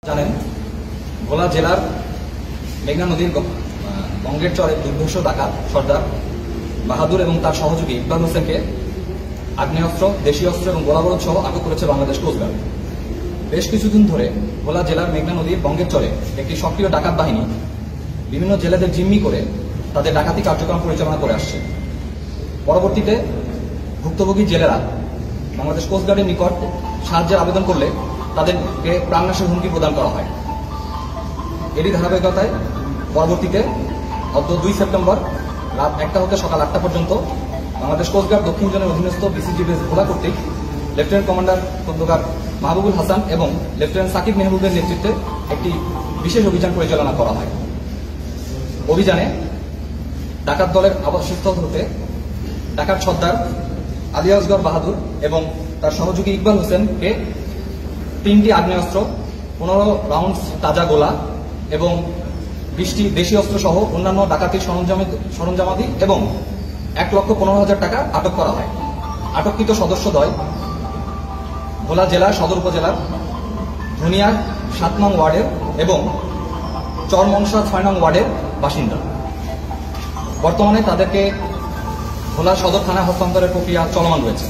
জানেন ভোলা জেলার মেঘনা নদীর গঙ্গের চরে দুর্ধর্ষ ডাকাত সর্দার বাহাদুর এবং তার সহযোগী ইকবাল হোসেনকে আগ্নেয়াস্ত্র, দেশীয় অস্ত্র এবং গোলাবারুদ সহ আটক করেছে বাংলাদেশ কোস্টগার্ড। বেশ কিছুদিন ধরে ভোলা জেলার মেঘনা নদীর গঙ্গের চরে একটি সক্রিয় ডাকাত বাহিনী বিভিন্ন জেলেদের জিম্মি করে তাদের ডাকাতি কার্যক্রম পরিচালনা করে আসছে। পরবর্তীতে ভুক্তভোগী জেলেরা বাংলাদেশ কোস্টগার্ডের নিকট সাহায্যের আবেদন করলে তাদেরকে প্রাণনাশের হুমকি প্রদান করা হয়। এরই ধারাবাহিকতায় পরবর্তীতে গত 2 সেপ্টেম্বর রাত 1টা হতে সকাল 8টা পর্যন্ত বাংলাদেশ কোস্টগার্ড দক্ষিণ জোনের অধীনস্থ বিসিজি বেস ভোলা কর্তৃক লেফটেন্যান্ট কমান্ডার খন্দকার মাহবুবুল হাসান এবং লেফটেন্যান্ট সাকিব মেহবুবের নেতৃত্বে একটি বিশেষ অভিযান পরিচালনা করা হয়। অভিযানে ডাকাত দলের আবাসস্থল হতে ডাকাত সর্দার আলী আসগর বাহাদুর এবং তার সহযোগী ইকবাল হোসেনকে 3টি আগ্নেয়াস্ত্র, 15 রাউন্ড তাজা গোলা এবং 20টি দেশীয় অস্ত্র সহ অন্যান্য ডাকাতির সরঞ্জামাদি এবং 1,15,000 টাকা আটক করা হয়। আটককৃত সদস্যদ্বয় ভোলা জেলার সদর উপজেলার ধনিয়ার 7 নং ওয়ার্ডের এবং চরমংসা 6 নং ওয়ার্ডের বাসিন্দা। বর্তমানে তাদেরকে ভোলা সদর থানায় হস্তান্তরের প্রক্রিয়া চলমান রয়েছে।